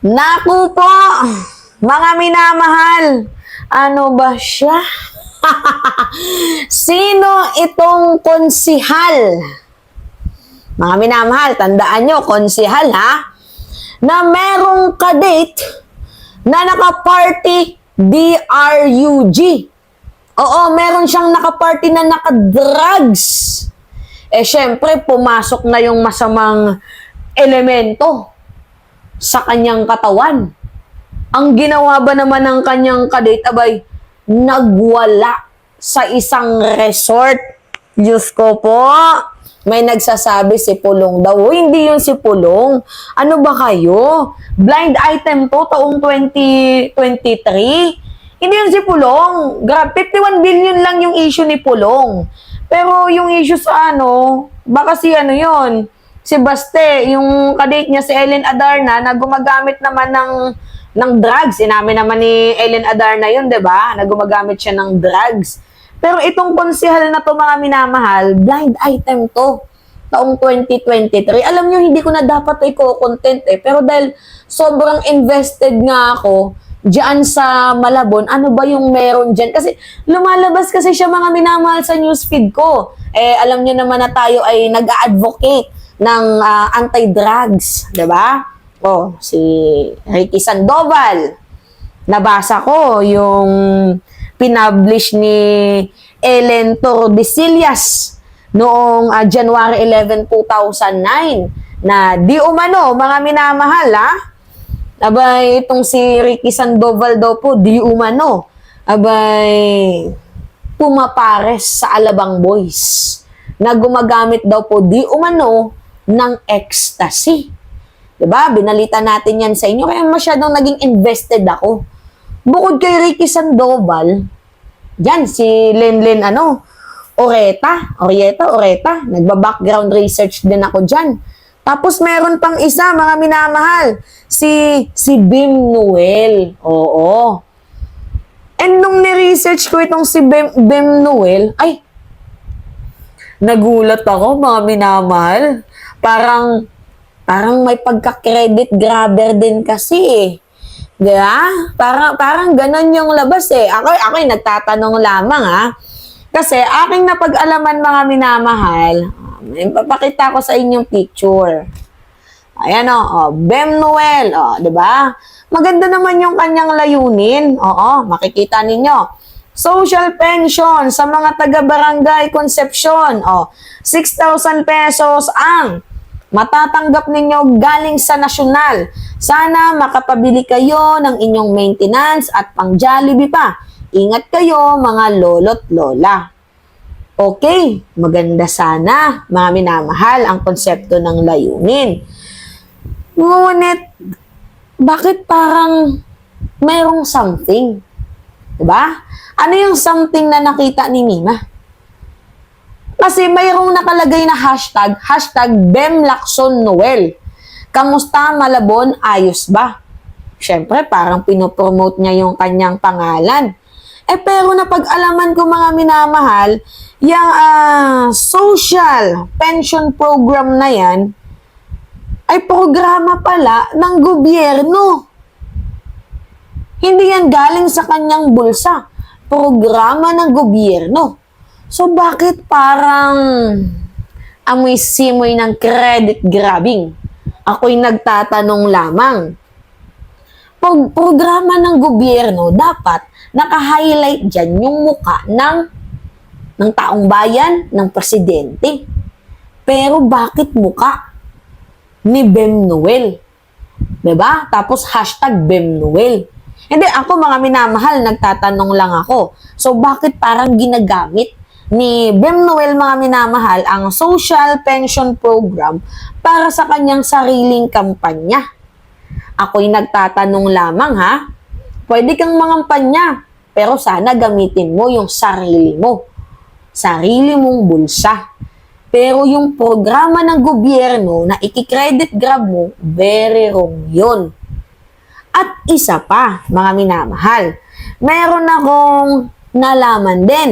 Naku po, mga minamahal, ano ba siya? Sino itong konsihal? Mga minamahal, tandaan nyo, konsihal ha? Na merong kadate na naka-party DRUG. Oo, meron siyang naka-party na naka-drugs. Syempre, pumasok na yung masamang elemento sa kanyang katawan. Ang ginawa ba naman ng kanyang kadate, abay, nagwala sa isang resort. Diyos ko po, may nagsasabi si Pulong daw. Hindi yun si Pulong. Ano ba kayo? Blind item to, taong 2023. Hindi yun si Pulong. 51 billion lang yung issue ni Pulong. Pero yung issue sa baka si yun, si Baste, yung kadate niya si Ellen Adarna na gumagamit naman ng drugs. Inamin naman ni Ellen Adarna yun, di ba? Na gumagamit siya ng drugs. Pero itong konsehal na to, mga minamahal, blind item to. Taong 2023. Alam nyo, hindi ko na dapat i-content Pero dahil sobrang invested nga ako diyan sa Malabon, ano ba yung meron dyan? Kasi lumalabas kasi siya, mga minamahal, sa newsfeed ko. Alam nyo naman na tayo ay nag-advocate ng anti-drugs, 'di ba? Si Ricky Sandoval. Nabasa ko yung pinublish ni Ellen Tordesillas noong January 11, 2009 na di umano, mga minamahal abay, itong si Ricky Sandoval daw po, di umano, abay, pumapares sa Alabang Boys na gumagamit daw po di umano ng ecstasy. Diba? Binalita natin yan sa inyo. Kaya masyadong naging invested ako. Bukod kay Ricky Sandoval, yan, si Lenlen, Oreta. Nagba-background research din ako dyan. Tapos meron pang isa, mga minamahal, si Bim Noel. Oo. And nung ni-research ko itong si Bim Noel, ay, nagulat ako, mga minamahal. Parang may pagka-credit grabber din kasi Diba? Parang ganon yung labas Ako'y nagtatanong lamang Kasi aking napag-alaman, mga minamahal, papakita ko sa inyong picture. Ayan Bem Noel, diba? Maganda naman yung kanyang layunin. Makikita ninyo. Social pension sa mga taga-barangay Concepcion. 6,000 pesos ang matatanggap ninyo galing sa nasyonal. Sana makapabili kayo ng inyong maintenance at pang Jollibee pa. Ingat kayo, mga lolo't lola. Okay, maganda sana, mga minamahal, ang konsepto ng layunin. Ngunit, bakit parang mayroong something? Diba? Ano yung something na nakita ni Mima? Kasi mayroong nakalagay na hashtag Bemlakson Noel. Kamusta Malabon? Ayos ba? Siyempre, parang pinopromote niya yung kanyang pangalan. Pero napag-alaman ko, mga minamahal, yung social pension program na yan, ay programa pala ng gobyerno. Hindi yan galing sa kanyang bulsa. Programa ng gobyerno. So, bakit parang amoy-simoy ng credit grabbing? Ako'y nagtatanong lamang. Programa ng gobyerno, dapat naka-highlight dyan yung muka ng taong bayan, ng presidente. Pero bakit muka ni Bem Noel? Diba? Tapos hashtag Bem Noel. Hindi, ako, mga minamahal, nagtatanong lang ako. So, bakit parang ginagamit ni Bem Noel, mga minamahal, ang social pension program para sa kanyang sariling kampanya? Ako'y nagtatanong lamang Pwede kang mangampanya, pero sana gamitin mo yung sarili mo. Sarili mong bulsa. Pero yung programa ng gobyerno na iki-credit grab mo, very wrong yun. At isa pa, mga minamahal, meron akong nalaman din.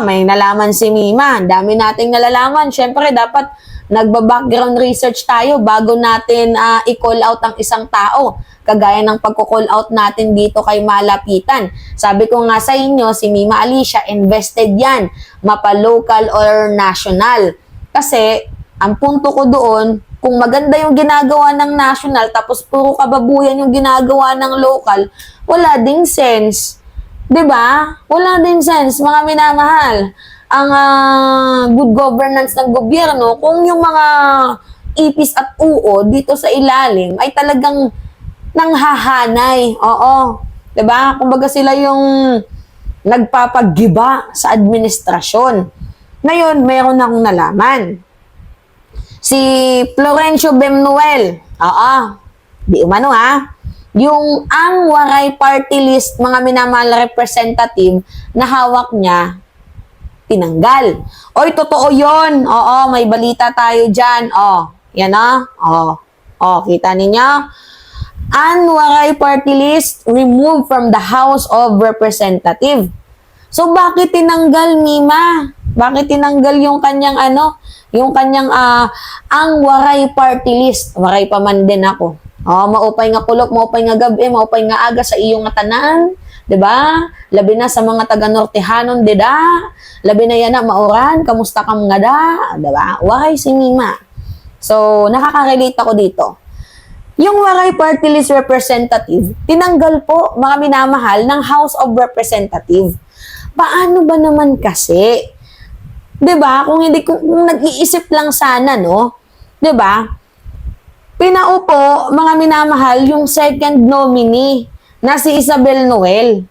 May nalaman si Mima. Ang dami nating nalalaman. Siyempre, dapat nagba-background research tayo bago natin i-call out ang isang tao. Kagaya ng pagko-call out natin dito kay Malapitan. Sabi ko nga sa inyo, si Mima Alicia, invested yan, mapa-local or national. Kasi, ang punto ko doon, kung maganda yung ginagawa ng national, tapos puro kababuyan yung ginagawa ng local, wala ding sense. 'Di ba? Wala ding sense, mga minamahal. Ang good governance ng gobyerno, kung yung mga ipis at uo dito sa ilalim ay talagang nanghahanay. Oo. 'Di ba? Kumbaga sila yung nagpapagiba sa administrasyon. Ngayon, meron akong nalaman. Si Florencio Bemnuel. Oo. Di umano yung ang Waray Party List, mga minamahal representative na hawak niya, tinanggal. Oy, totoo yon. Oo, may balita tayo dyan. Yan kita ninyo. Ang Waray Party List removed from the House of Representative. So, bakit tinanggal, Mima? Bakit tinanggal yung kanyang yung kanyang ang Waray Party List? Waray pa man din ako. Maupay nga kulok, maupay nga gabi, maupay nga aga sa iyong tanan, 'di ba? Labi na sa mga taga Nortehanon, dida. Labi na yan na mauran, kamusta ka mga da, 'di ba? Waray si Mima. So, nakaka-relate ako dito. Yung Waray Party List representative, tinanggal po, mga minamahal, ng House of Representative. Paano ba naman kasi? 'Di ba? Kung nag-iisip lang sana, no? 'Di ba? Pinaupo, mga minamahal, yung second nominee na si Isabel Noel.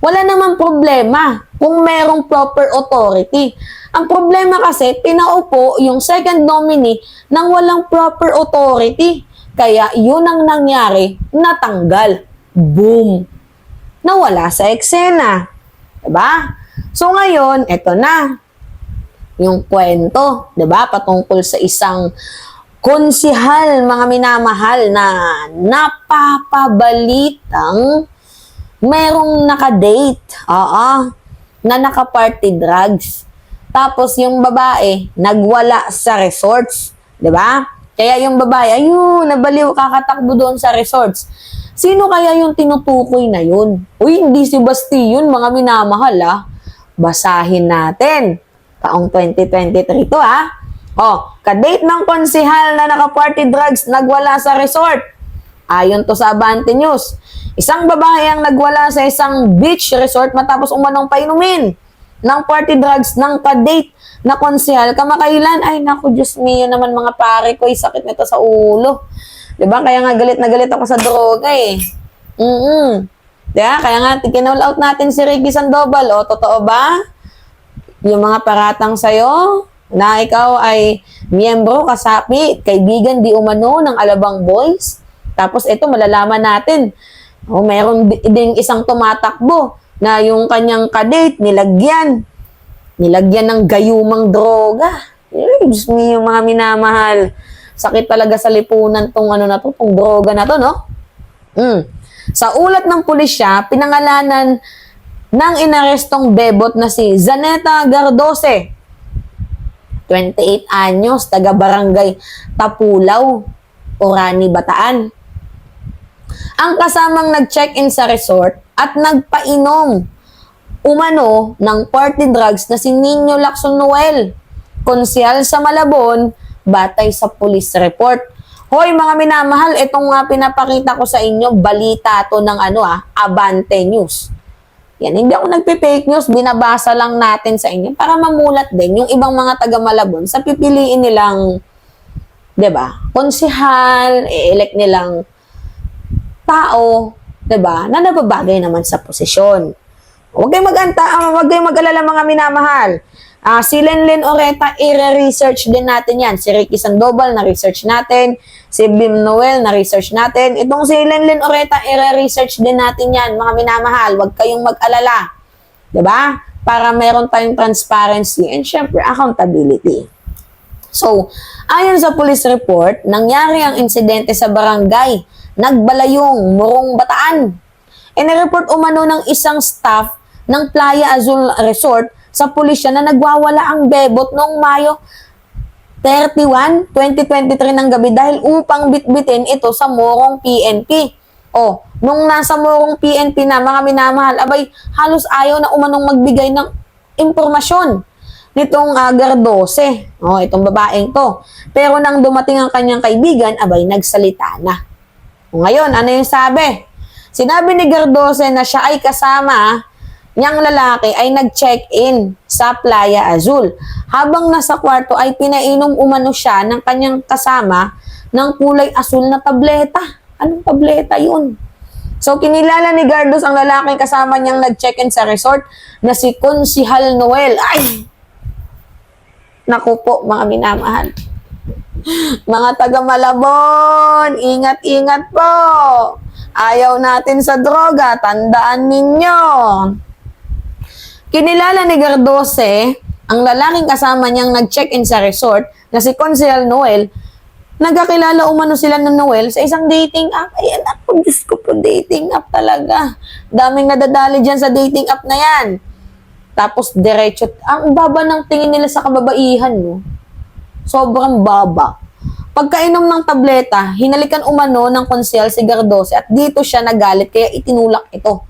Wala namang problema kung merong proper authority. Ang problema kasi, pinaupo yung second nominee nang walang proper authority. Kaya yun ang nangyari, natanggal. Boom! Nawala sa eksena. Diba? So ngayon, eto na. Yung kwento, diba? Patungkol sa isang konsihal, mga minamahal, na napapabalitang merong nakadate, na naka-party drugs. Tapos yung babae, nagwala sa resorts. 'Di ba? Kaya yung babae, ayun, nabaliw, kakatakbo doon sa resorts. Sino kaya yung tinutukoy na yun? Uy, hindi si Basti yun, mga minamahal, Basahin natin. Taong 2023 to, kadate ng konsihal na naka-party drugs nagwala sa resort. Ayon to sa Abante News. Isang babae ang nagwala sa isang beach resort matapos umanong painumin ng party drugs ng kadate na konsihal kamakailan. Ay, naku, Diyos mio naman mga pare ko, sakit nito sa ulo. Diba? Kaya nga galit na galit ako sa droga Diba? Kaya nga, kinall out natin si Ricky Sandoval. Totoo ba? Yung mga paratang sa'yo, na ikaw ay miyembro, kasapi, kaibigan di umano ng Alabang Boys. Tapos ito, malalaman natin, mayroon ding isang tumatakbo na yung kanyang kadate, nilagyan ng gayumang droga. Diyos me, yung mga minamahal. Sakit talaga sa lipunan tong tong droga na to, no? Sa ulat ng pulisya, pinangalanan ng inarestong bebot na si Zaneta Gardose, 28 anyos, taga-barangay Tapulaw, Orani, Bataan. Ang kasamang nag-check-in sa resort at nagpainom umano ng party drugs na si Nino Lacson Noel, konsyal sa Malabon, batay sa police report. Hoy mga minamahal, itong pinapakita ko sa inyo, balita to ng Abante News. Yan, hindi ako nagpe-fake news, binabasa lang natin sa inyo para mamulat din yung ibang mga taga-Malabon sa pipiliin nilang, 'di ba? Konsihal, i-elect nilang tao, 'di ba? Na nababagay naman sa posisyon. Huwag kayong mag-alala mga minamahal. Si Lenlen Oreta, i-research din natin yan. Si Ricky Sandoval, na-research natin. Si Bim Noel, na-research natin. Itong si Lenlen Oreta, i-research din natin yan, mga minamahal. Huwag kayong mag-alala. Diba? Para meron tayong transparency and syempre, accountability. So, ayon sa police report, nangyari ang insidente sa barangay Nagbalayong, Morong, Bataan. Inireport umano ng isang staff ng Playa Azul Resort sa pulisya na nagwawala ang bebot noong Mayo 2023 ng gabi dahil upang bitbitin ito sa Morong PNP. O, nung nasa Morong PNP na, mga minamahal, abay, halos ayaw na umanong magbigay ng impormasyon nitong Gardose. O, itong babaeng to. Pero nang dumating ang kanyang kaibigan, abay, nagsalita na. O, ngayon, ano yung sabi? Sinabi ni Gardose na siya ay kasama niyang lalaki ay nag-check-in sa Playa Azul. Habang nasa kwarto ay pinainom umano siya ng kanyang kasama ng kulay asul na tableta. Anong tableta yun? So, kinilala ni Gardos ang lalaking kasama niyang nag-check-in sa resort na si Konsihal Noel. Ay! Naku po, mga minamahal. Mga taga Malabon, ingat-ingat po. Ayaw natin sa droga, tandaan ninyo. Kinilala ni Gardose ang lalaking kasama niyang nag-check-in sa resort na si Consel Noel. Nagkakilala umano sila ng Noel sa isang dating app. Ayan ako, Diyos ko po, dating app talaga. Daming nadadali dyan sa dating app na yan. Tapos diretso, ang baba ng tingin nila sa kababaihan, no? Sobrang baba. Pagkainom ng tableta, hinalikan umano ng konsel si Gardose at dito siya nagalit kaya itinulak ito.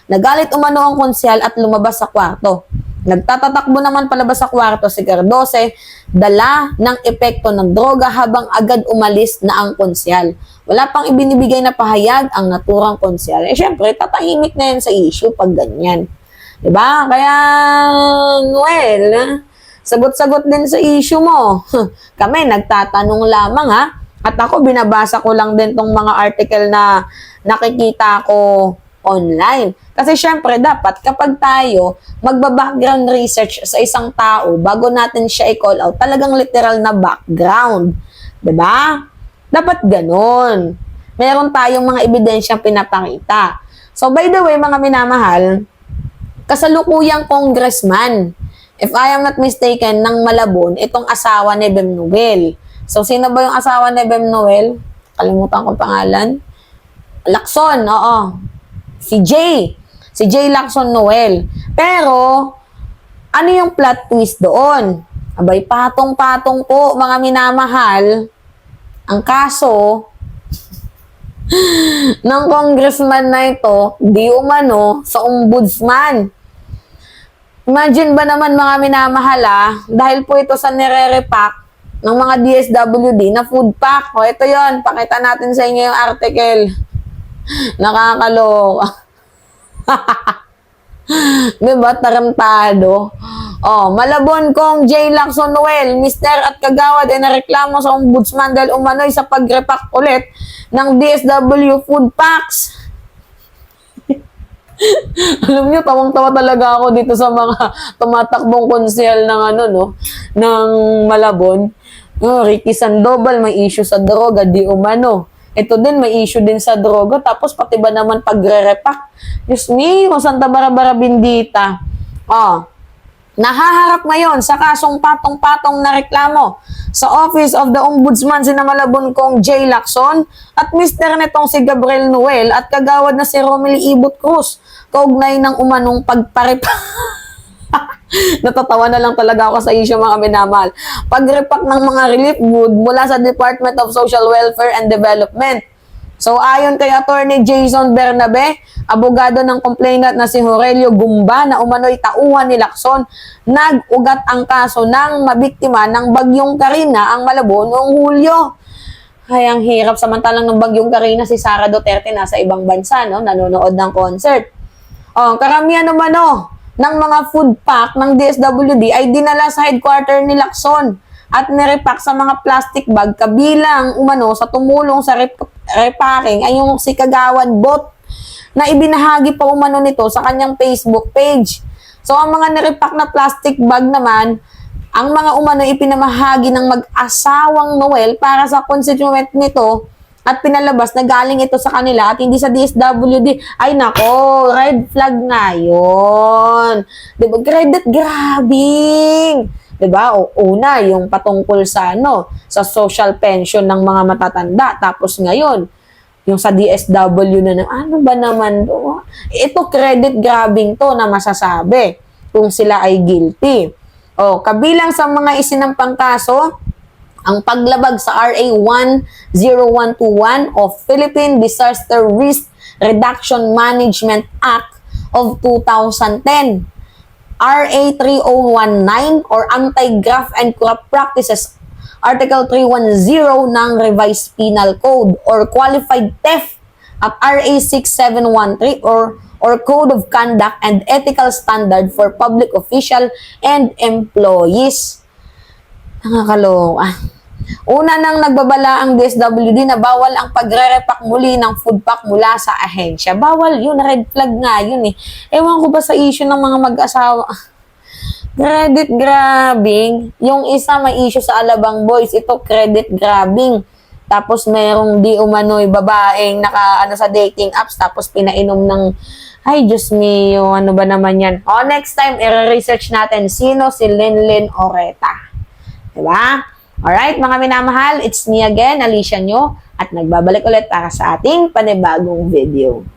Nagalit umano ang konsel at lumabas sa kwarto. Nagtatatakbo naman palabas sa kwarto si Gardose, dala ng epekto ng droga habang agad umalis na ang konsel. Wala pang ibinibigay na pahayag ang naturang konsel. Eh syempre, tatahimik na yan sa issue pag ganyan. Diba? Kaya, Noel, sagot-sagot din sa issue mo. Kami, nagtatanong lamang ha. At ako, binabasa ko lang din tong mga article na nakikita ko online. Kasi syempre, dapat kapag tayo magba-background research sa isang tao, bago natin siya i-call out, talagang literal na background. Diba? Dapat ganun. Meron tayong mga ebidensyang pinapakita. So, by the way, mga minamahal, kasalukuyang congressman, if I am not mistaken, ng Malabon, itong asawa ni Bem Noel. So, sino ba yung asawa ni Bem Noel? Kalimutan ko pangalan. Lacson, oo. Si Jay. Si Jay Lacson Noel. Pero, ano yung plot twist doon? Abay, patong-patong po, mga minamahal, ang kaso ng congressman na ito, di umano sa ombudsman. Imagine ba naman mga minamahal dahil po ito sa nire-repack ng mga DSWD na food pack. O ito yon, pakita natin sa inyo yung article. Nakakaloka. Diba? Tarantado. Oh, Malabon kong J. Lacson Noel, Mr. at Kagawad ay nareklamo sa ombudsman dahil umano'y sa pag-repack ulit ng DSW food packs. Alam niyo, tawang-tawa talaga ako dito sa mga tumatakbong konsel ng ng Malabon. Ricky Sandoval, may issue sa droga, di umano. Ito din, may issue din sa droga. Tapos, pati ba naman pagre-repack? Diyos me, Santa Barbara Bendita. Nahaharap ngayon sa kasong patong-patong na reklamo sa Office of the Ombudsman sina Malabon kong J. Lacson at Mr. netong si Gabriel Noel at kagawad na si Romely Ibot Cruz kaugnay ng umanong pagparipak. Natatawa na lang talaga ako sa issue mga minamahal. Pagrepack ng mga relief good mula sa Department of Social Welfare and Development. So ayon kay Attorney Jason Bernabe, abogado ng complainant na si Aurelio Gumba na umano'y tauhan ni Lacson, nag-ugat ang kaso ng mabiktima ng Bagyong Karina ang Malabon noong Hulyo. Ay, ang hirap samantalang ng Bagyong Karina si Sara Duterte nasa ibang bansa, no? Nanonood ng concert. Karamihan naman ng mga food pack ng DSWD ay dinala sa headquarter ni Lacson at nirepack sa mga plastic bag kabilang umano sa tumulong sa repacking ay yung si Kagawad Bot na ibinahagi pa umano nito sa kanyang Facebook page. So ang mga nirepack na plastic bag naman, ang mga umano ipinamahagi ng mag-asawang Noel para sa constituent nito at pinalabas na galing ito sa kanila at hindi sa DSWD. Ay nako, red flag nga yun. Diba? Credit grabbing. Diba? Una, yung patungkol sa sa social pension ng mga matatanda. Tapos ngayon, yung sa DSW na ano ba naman to? Ito credit grabbing to na masasabi kung sila ay guilty. Kabilang sa mga isinampang kaso, ang paglabag sa RA 10121 of Philippine Disaster Risk Reduction Management Act of 2010, RA 3019 or Anti-Graft and Corrupt Practices Article 310 ng Revised Penal Code or Qualified Theft at RA 6713 or Code of Conduct and Ethical Standard for Public Official and Employees. Nakakaloka. Una nang nagbabala ang DSWD na bawal ang pagre-repack muli ng food pack mula sa ahensya. Bawal yun, red flag nga yun eh. Ewan ko ba sa issue ng mga mag-asawa. Credit grabbing. Yung isa may issue sa Alabang Boys, ito credit grabbing. Tapos merong di umano'y babaeng naka sa dating apps tapos pinainom ng ay Diyos mio, ano ba naman yan? O next time, i-research natin sino si Linlin Oreta. Diba? Alright, mga minamahal, it's me again, Alicia Nyo, at nagbabalik ulit para sa ating panibagong video.